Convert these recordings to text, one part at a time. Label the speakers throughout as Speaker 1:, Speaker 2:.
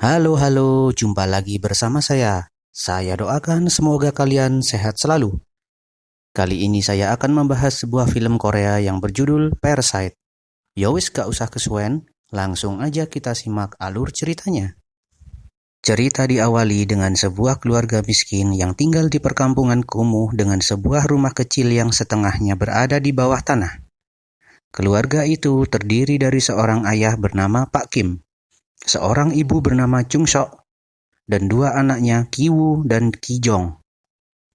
Speaker 1: Halo, halo, jumpa lagi bersama saya. Saya doakan semoga kalian sehat selalu. Kali ini saya akan membahas sebuah film Korea yang berjudul Parasite. Yowis gak usah kesuwen, langsung aja kita simak alur ceritanya. Cerita diawali dengan sebuah keluarga miskin yang tinggal di perkampungan kumuh dengan sebuah rumah kecil yang setengahnya berada di bawah tanah. Keluarga itu terdiri dari seorang ayah bernama Pak Kim, seorang ibu bernama Chung Sok, dan dua anaknya Ki-woo dan Ki-jong.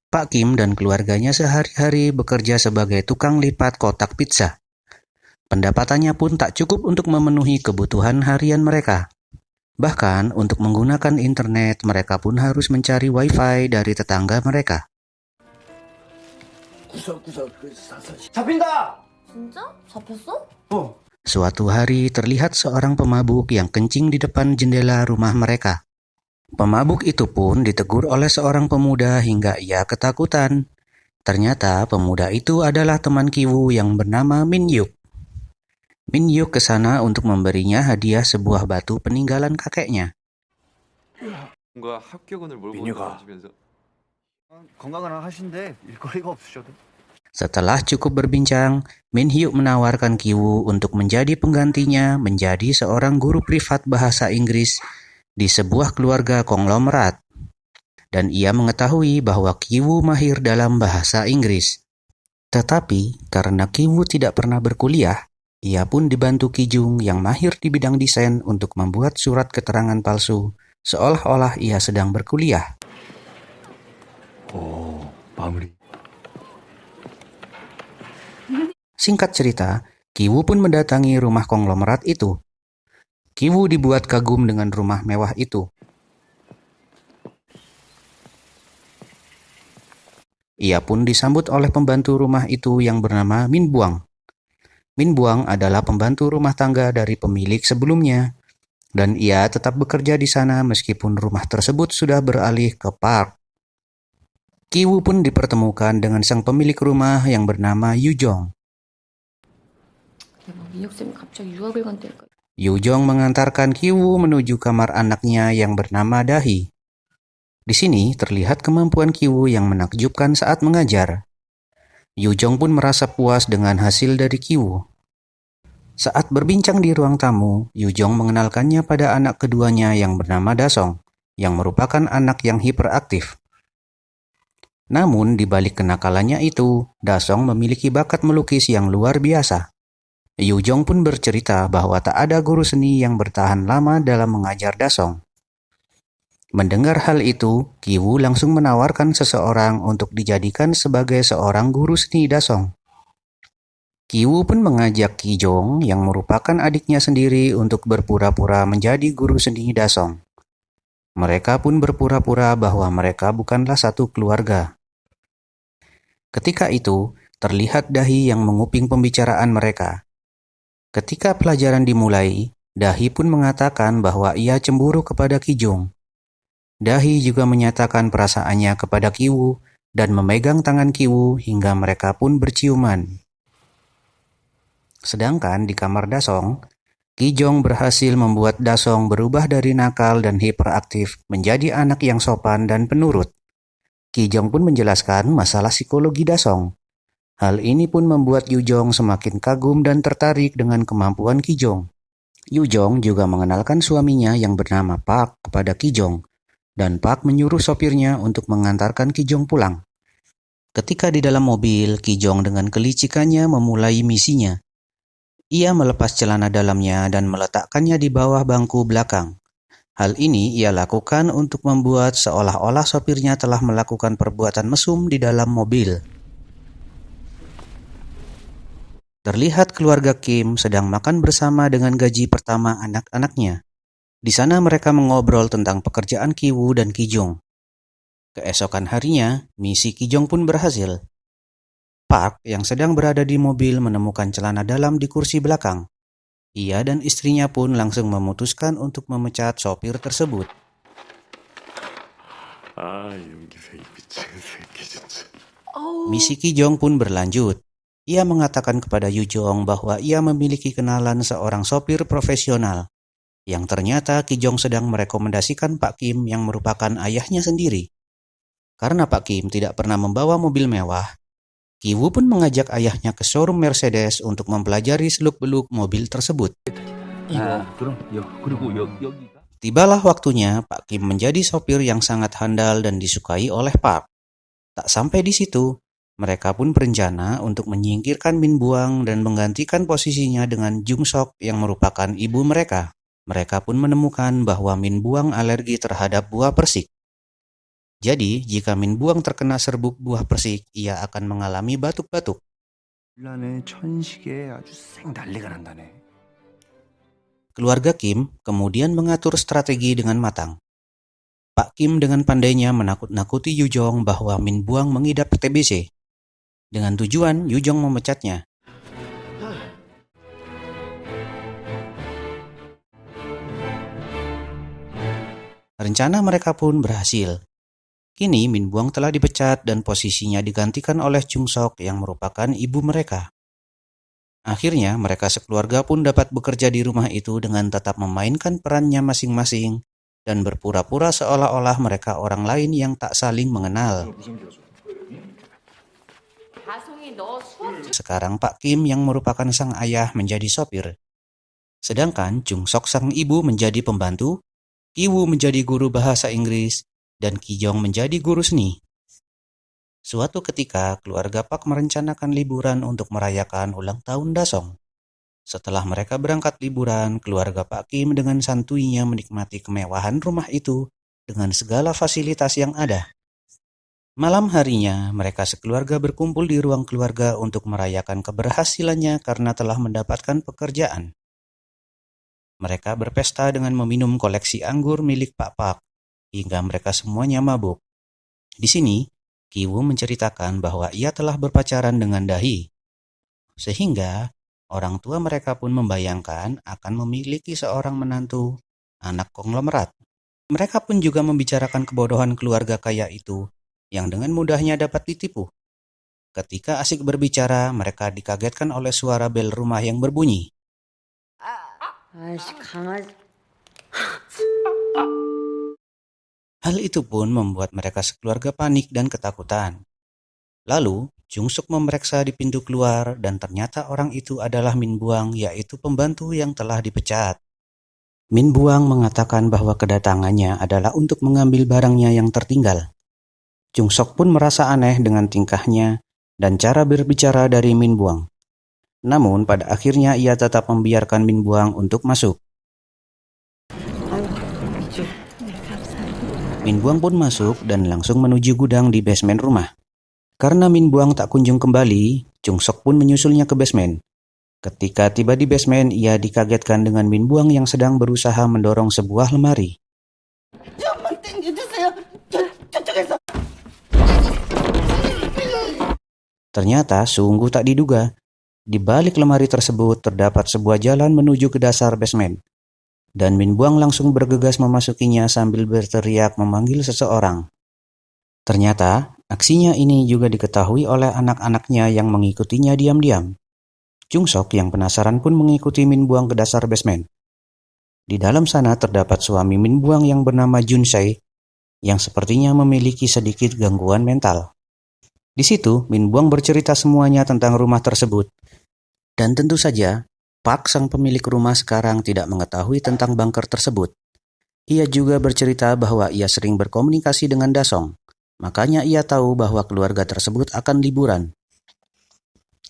Speaker 1: Pak Kim dan keluarganya sehari-hari bekerja sebagai tukang lipat kotak pizza. Pendapatannya pun tak cukup untuk memenuhi kebutuhan harian mereka. Bahkan untuk menggunakan internet mereka pun harus mencari wifi dari tetangga mereka.
Speaker 2: 잡힌다!
Speaker 3: 진짜? 잡혔어?
Speaker 1: Suatu hari terlihat seorang pemabuk yang kencing di depan jendela rumah mereka. Pemabuk itu pun ditegur oleh seorang pemuda hingga ia ketakutan. Ternyata pemuda itu adalah teman Ki-woo yang bernama Min Yuk. Min Yuk ke sana untuk memberinya hadiah sebuah batu peninggalan kakeknya.
Speaker 4: 뭔가 합격운을 몰고
Speaker 2: 민유가.
Speaker 4: 다니시면서
Speaker 2: 건강은 하신데 일거리가 없으셔도
Speaker 1: Setelah cukup berbincang, Min Hyuk menawarkan Ki-woo untuk menjadi penggantinya menjadi seorang guru privat bahasa Inggris di sebuah keluarga konglomerat. Dan ia mengetahui bahwa Ki-woo mahir dalam bahasa Inggris. Tetapi karena Ki-woo tidak pernah berkuliah, ia pun dibantu Ki-jung yang mahir di bidang desain untuk membuat surat keterangan palsu, seolah-olah ia sedang berkuliah.
Speaker 2: 마무리.
Speaker 1: Singkat cerita, Ki-woo pun mendatangi rumah konglomerat itu. Ki-woo dibuat kagum dengan rumah mewah itu. Ia pun disambut oleh pembantu rumah itu yang bernama Min Buang. Min Buang adalah pembantu rumah tangga dari pemilik sebelumnya, dan ia tetap bekerja di sana meskipun rumah tersebut sudah beralih ke park. Ki-woo pun dipertemukan dengan sang pemilik rumah yang bernama Yu-jong.
Speaker 3: 대박, 민혁쌤이 갑자기 유학을 간다니까.
Speaker 1: Yu-jong mengantarkan Ki-woo menuju kamar anaknya yang bernama Dahi. Di sini terlihat kemampuan Ki-woo yang menakjubkan saat mengajar. Yu-jong pun merasa puas dengan hasil dari Ki-woo. Saat berbincang di ruang tamu, Yu-jong mengenalkannya pada anak keduanya yang bernama Da-song, yang merupakan anak yang hiperaktif. Namun di balik kenakalannya itu, Da-song memiliki bakat melukis yang luar biasa. Yu-jong pun bercerita bahwa tak ada guru seni yang bertahan lama dalam mengajar Da-song. Mendengar hal itu, Ki-woo langsung menawarkan seseorang untuk dijadikan sebagai seorang guru seni Da-song. Ki-woo pun mengajak Ki-jong yang merupakan adiknya sendiri untuk berpura-pura menjadi guru seni Da-song. Mereka pun berpura-pura bahwa mereka bukanlah satu keluarga. Ketika itu, terlihat Dahi yang menguping pembicaraan mereka. Ketika pelajaran dimulai, Dahi pun mengatakan bahwa ia cemburu kepada Ki-jong. Dahi juga menyatakan perasaannya kepada Ki-woo dan memegang tangan Ki-woo hingga mereka pun berciuman. Sedangkan di kamar Da-song, Ki-jong berhasil membuat Da-song berubah dari nakal dan hiperaktif menjadi anak yang sopan dan penurut. Ki-jong pun menjelaskan masalah psikologi Da-song. Hal ini pun membuat Yu-jong semakin kagum dan tertarik dengan kemampuan Ki-jong. Yu-jong juga mengenalkan suaminya yang bernama Park kepada Ki-jong, dan Park menyuruh sopirnya untuk mengantarkan Ki-jong pulang. Ketika di dalam mobil, Ki-jong dengan kelicikannya memulai misinya. Ia melepas celana dalamnya dan meletakkannya di bawah bangku belakang. Hal ini ia lakukan untuk membuat seolah-olah sopirnya telah melakukan perbuatan mesum di dalam mobil. Terlihat keluarga Kim sedang makan bersama dengan gaji pertama anak-anaknya. Di sana mereka mengobrol tentang pekerjaan Ki-woo dan Ki-jong. Keesokan harinya, misi Ki-jong pun berhasil. Park yang sedang berada di mobil menemukan celana dalam di kursi belakang. Ia dan istrinya pun langsung memutuskan untuk memecat sopir tersebut.
Speaker 4: 용기세 이 미친 새끼 진짜.
Speaker 1: Misi Ki-jong pun berlanjut. Ia mengatakan kepada Yu-jong bahwa ia memiliki kenalan seorang sopir profesional. yang ternyata Ki Jong sedang merekomendasikan Pak Kim yang merupakan ayahnya sendiri. Karena Pak Kim tidak pernah membawa mobil mewah, Ki Woo pun mengajak ayahnya ke showroom Mercedes untuk mempelajari seluk-beluk mobil tersebut.
Speaker 2: 그럼 그리고 여기가
Speaker 1: Tibalah waktunya Pak Kim menjadi sopir yang sangat handal dan disukai oleh Park. Tak sampai di situ, mereka pun berencana untuk menyingkirkan Min Buang dan menggantikan posisinya dengan Jung Sok yang merupakan ibu mereka. Mereka pun menemukan bahwa Min Buang alergi terhadap buah persik. Jadi, jika Min Buang terkena serbuk buah persik, ia akan mengalami batuk-batuk.
Speaker 2: 빌란의 천식에 아주 쌩 난리가 난다네.
Speaker 1: Keluarga Kim kemudian mengatur strategi dengan matang. Pak Kim dengan pandainya menakut-nakuti Yu Jong bahwa Min Buang mengidap TBC. Dengan tujuan Yu Jong memecatnya. Rencana mereka pun berhasil. Kini Min Buang telah dipecat dan posisinya digantikan oleh Chung Sok yang merupakan ibu mereka. Akhirnya mereka sekeluarga pun dapat bekerja di rumah itu dengan tetap memainkan perannya masing-masing dan berpura-pura seolah-olah mereka orang lain yang tak saling mengenal. Sekarang Pak Kim yang merupakan sang ayah menjadi sopir. Sedangkan Chung Sok sang ibu menjadi pembantu, Ki Woo menjadi guru bahasa Inggris, dan Ki Jong menjadi guru seni. Suatu ketika, keluarga Pak merencanakan liburan untuk merayakan ulang tahun Dasong. Setelah mereka berangkat liburan, keluarga Pak Kim dengan santuinya menikmati kemewahan rumah itu dengan segala fasilitas yang ada. Malam harinya, mereka sekeluarga berkumpul di ruang keluarga untuk merayakan keberhasilannya karena telah mendapatkan pekerjaan. Mereka berpesta dengan meminum koleksi anggur milik Pak Pak, hingga mereka semuanya mabuk. Di sini, Ki Woo menceritakan bahwa ia telah berpacaran dengan Dahi, sehingga orang tua mereka pun membayangkan akan memiliki seorang menantu, anak konglomerat. Mereka pun juga membicarakan kebodohan keluarga kaya itu, yang dengan mudahnya dapat ditipu. Ketika asik berbicara, mereka dikagetkan oleh suara bel rumah yang berbunyi. Hal itu pun membuat mereka sekeluarga panik dan ketakutan. Lalu, Jung Suk memeriksa di pintu keluar dan ternyata orang itu adalah Min Buang, yaitu pembantu yang telah dipecat. Min Buang mengatakan bahwa kedatangannya adalah untuk mengambil barangnya yang tertinggal. Jung Sok pun merasa aneh dengan tingkahnya dan cara berbicara dari Min Buang. Namun pada akhirnya ia tetap membiarkan Min Buang untuk masuk. Min Buang pun masuk dan langsung menuju gudang di basement rumah. Karena Min Buang tak kunjung kembali, Chung Sok pun menyusulnya ke basement. Ketika tiba di basement, ia dikagetkan dengan Min Buang yang sedang berusaha mendorong sebuah lemari. Ternyata sungguh tak diduga, di balik lemari tersebut terdapat sebuah jalan menuju ke dasar basement. Dan Min Buang langsung bergegas memasukinya sambil berteriak memanggil seseorang. Ternyata, aksinya ini juga diketahui oleh anak-anaknya yang mengikutinya diam-diam. Chung Sok yang penasaran pun mengikuti Min Buang ke dasar basement. Di dalam sana terdapat suami Min Buang yang bernama Jun Sei, yang sepertinya memiliki sedikit gangguan mental. Di situ, Min Buang bercerita semuanya tentang rumah tersebut. Dan tentu saja, Park sang pemilik rumah sekarang tidak mengetahui tentang bunker tersebut. Ia juga bercerita bahwa ia sering berkomunikasi dengan Dasong. Makanya ia tahu bahwa keluarga tersebut akan liburan.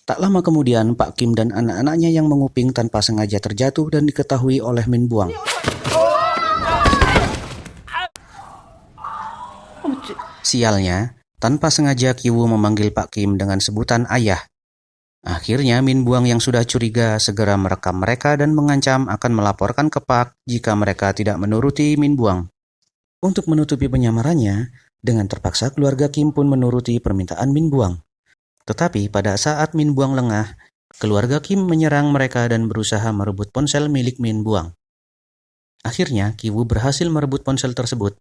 Speaker 1: Tak lama kemudian, Pak Kim dan anak-anaknya yang menguping tanpa sengaja terjatuh dan diketahui oleh Min Buang. Sialnya, tanpa sengaja Ki Woo memanggil Pak Kim dengan sebutan ayah. Akhirnya Min Buang yang sudah curiga segera merekam mereka dan mengancam akan melaporkan ke Park jika mereka tidak menuruti Min Buang. Untuk menutupi penyamarannya, dengan terpaksa keluarga Kim pun menuruti permintaan Min Buang. Tetapi pada saat Min Buang lengah, keluarga Kim menyerang mereka dan berusaha merebut ponsel milik Min Buang. Akhirnya Ki Woo berhasil merebut ponsel tersebut,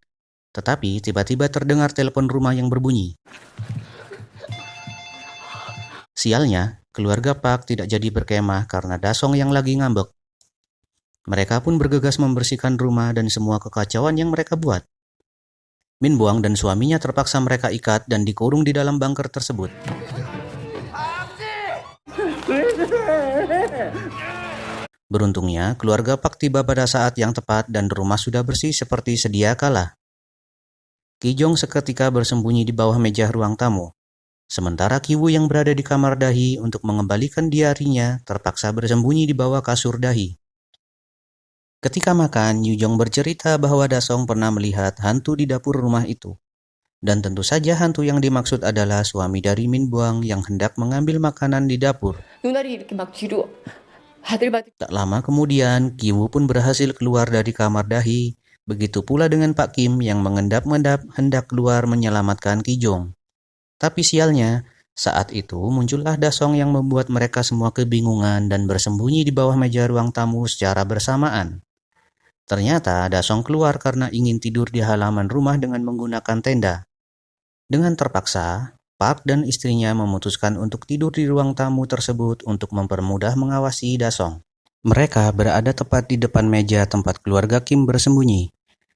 Speaker 1: tetapi tiba-tiba terdengar telepon rumah yang berbunyi. Sialnya, keluarga Park tidak jadi berkemah karena Dasong yang lagi ngambek. Mereka pun bergegas membersihkan rumah dan semua kekacauan yang mereka buat. Min Buang dan suaminya terpaksa mereka ikat dan dikurung di dalam bunker tersebut. Beruntungnya, keluarga Pak tiba pada saat yang tepat dan rumah sudah bersih seperti sedia kala. Ki Jong seketika bersembunyi di bawah meja ruang tamu. Sementara Ki Woo yang berada di kamar Dahi untuk mengembalikan diarinya terpaksa bersembunyi di bawah kasur Dahi. Ketika makan, Yu Jong bercerita bahwa Dasong pernah melihat hantu di dapur rumah itu. Dan tentu saja hantu yang dimaksud adalah suami dari Min Buang yang hendak mengambil makanan di dapur.
Speaker 3: 눈알이 이렇게 막 뒤로 바들바들.
Speaker 1: Tak lama kemudian, Ki Woo pun berhasil keluar dari kamar Dahi. Begitu pula dengan Pak Kim yang mengendap-endap hendak keluar menyelamatkan Ki Jong. Tapi sialnya, saat itu muncullah Dasong yang membuat mereka semua kebingungan dan bersembunyi di bawah meja ruang tamu secara bersamaan. Ternyata Dasong keluar karena ingin tidur di halaman rumah dengan menggunakan tenda. Dengan terpaksa, Park dan istrinya memutuskan untuk tidur di ruang tamu tersebut untuk mempermudah mengawasi Dasong. Mereka berada tepat di depan meja tempat keluarga Kim bersembunyi.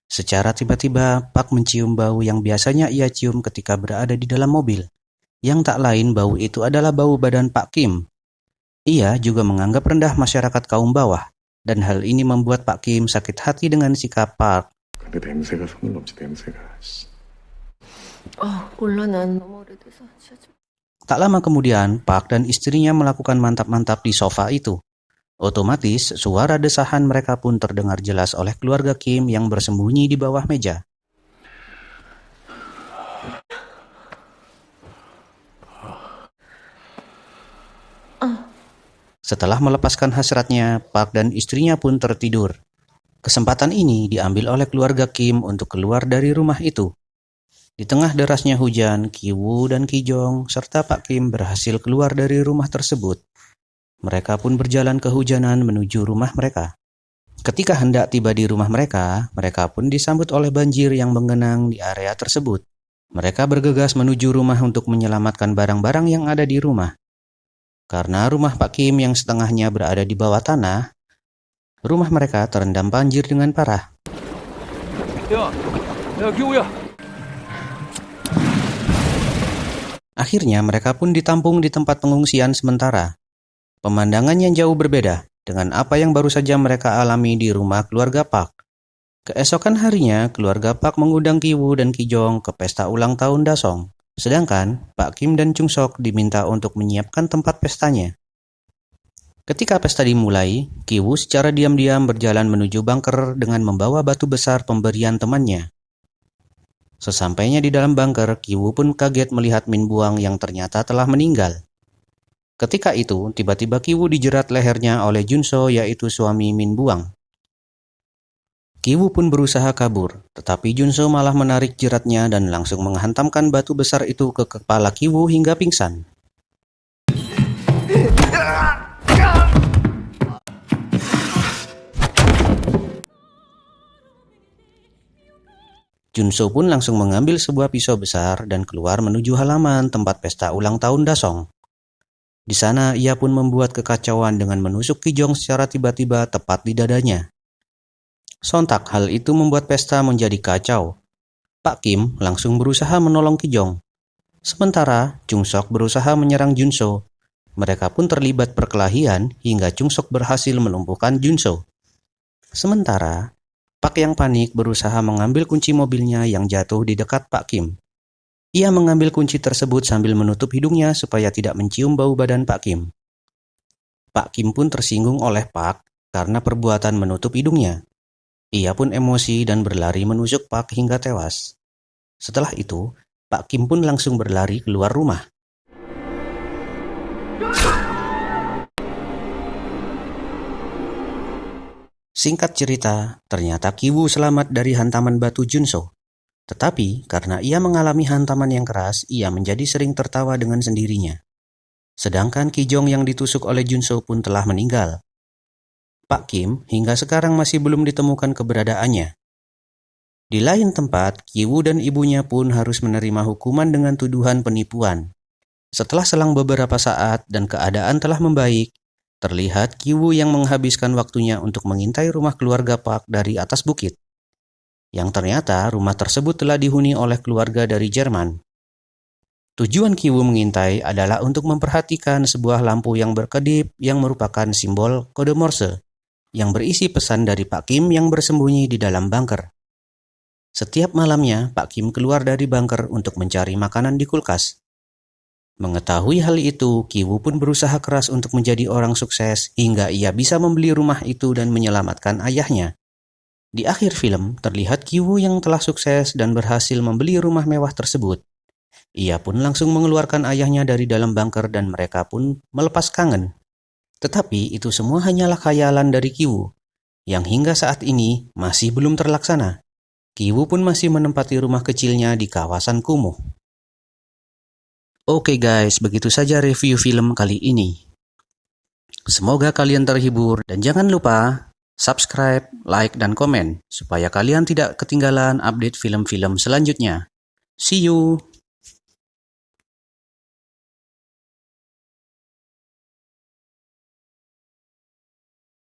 Speaker 1: Secara tiba-tiba, Park mencium bau yang biasanya ia cium ketika berada di dalam mobil. Yang tak lain bau itu adalah bau badan Pak Kim. Ia juga menganggap rendah masyarakat kaum bawah, dan hal ini membuat Pak Kim sakit hati dengan sikap Park.
Speaker 4: 근데 냄새가 손을 넘지 냄새가.
Speaker 3: 몰라 난 너무 오래돼서 진짜 좀.
Speaker 1: Tak lama kemudian, Park dan istrinya melakukan mantap-mantap di sofa itu. Otomatis, suara desahan mereka pun terdengar jelas oleh keluarga Kim yang bersembunyi di bawah meja. Setelah melepaskan hasratnya, Park dan istrinya pun tertidur. Kesempatan ini diambil oleh keluarga Kim untuk keluar dari rumah itu. Di tengah derasnya hujan, Ki Woo dan Ki Jong serta Pak Kim berhasil keluar dari rumah tersebut. Mereka pun berjalan kehujanan menuju rumah mereka. Ketika hendak tiba di rumah mereka pun disambut oleh banjir yang menggenang di area tersebut. Mereka bergegas menuju rumah untuk menyelamatkan barang-barang yang ada di rumah. Karena rumah Pak Kim yang setengahnya berada di bawah tanah, rumah mereka terendam banjir dengan parah.
Speaker 2: 야, 기호야.
Speaker 1: Akhirnya mereka pun ditampung di tempat pengungsian sementara. Pemandangan yang jauh berbeda dengan apa yang baru saja mereka alami di rumah keluarga Park. Keesokan harinya, keluarga Park mengundang Ki Woo dan Ki Jong ke pesta ulang tahun Dasong. Sedangkan Pak Kim dan Chung Sok diminta untuk menyiapkan tempat pestanya. Ketika pesta dimulai, Ki Woo secara diam-diam berjalan menuju bunker dengan membawa batu besar pemberian temannya. Sesampainya di dalam bunker, Ki Woo pun kaget melihat Min Buang yang ternyata telah meninggal. Ketika itu, tiba-tiba Ki Woo dijerat lehernya oleh Junso, yaitu suami Min Buang. Ki Woo pun berusaha kabur, tetapi Junso malah menarik jeratnya dan langsung menghantamkan batu besar itu ke kepala Ki Woo hingga pingsan. Junso pun langsung mengambil sebuah pisau besar dan keluar menuju halaman tempat pesta ulang tahun Dasong. Di sana ia pun membuat kekacauan dengan menusuk Ki Jong secara tiba-tiba tepat di dadanya. Sontak hal itu membuat pesta menjadi kacau. Pak Kim langsung berusaha menolong Ki Jong. Sementara Chung Sok berusaha menyerang Junso. Mereka pun terlibat perkelahian hingga Chung Sok berhasil melumpuhkan Junso. Sementara Pak yang panik berusaha mengambil kunci mobilnya yang jatuh di dekat Pak Kim. Ia mengambil kunci tersebut sambil menutup hidungnya supaya tidak mencium bau badan Pak Kim. Pak Kim pun tersinggung oleh Pak karena perbuatan menutup hidungnya. Ia pun emosi dan berlari menusuk Pak hingga tewas. Setelah itu, Pak Kim pun langsung berlari keluar rumah. Singkat cerita, ternyata Ki Woo selamat dari hantaman batu Junso. Tetapi karena ia mengalami hantaman yang keras, ia menjadi sering tertawa dengan sendirinya. Sedangkan Ki Jong yang ditusuk oleh Junso pun telah meninggal. Pak Kim hingga sekarang masih belum ditemukan keberadaannya. Di lain tempat, Ki Woo dan ibunya pun harus menerima hukuman dengan tuduhan penipuan. Setelah selang beberapa saat dan keadaan telah membaik, terlihat Kiwoo yang menghabiskan waktunya untuk mengintai rumah keluarga Park dari atas bukit. Yang ternyata rumah tersebut telah dihuni oleh keluarga dari Jerman. Tujuan Kiwoo mengintai adalah untuk memperhatikan sebuah lampu yang berkedip yang merupakan simbol kode Morse yang berisi pesan dari Pak Kim yang bersembunyi di dalam bunker. Setiap malamnya, Pak Kim keluar dari bunker untuk mencari makanan di kulkas. Mengetahui hal itu, Kiwoo pun berusaha keras untuk menjadi orang sukses hingga ia bisa membeli rumah itu dan menyelamatkan ayahnya. Di akhir film, terlihat Kiwoo yang telah sukses dan berhasil membeli rumah mewah tersebut. Ia pun langsung mengeluarkan ayahnya dari dalam bunker dan mereka pun melepas kangen. Tetapi itu semua hanyalah khayalan dari Kiwoo, yang hingga saat ini masih belum terlaksana. Kiwoo pun masih menempati rumah kecilnya di kawasan kumuh. Oke guys, begitu saja review film kali ini. Semoga kalian terhibur dan jangan lupa subscribe, like, dan komen supaya kalian tidak ketinggalan update film-film selanjutnya. See you!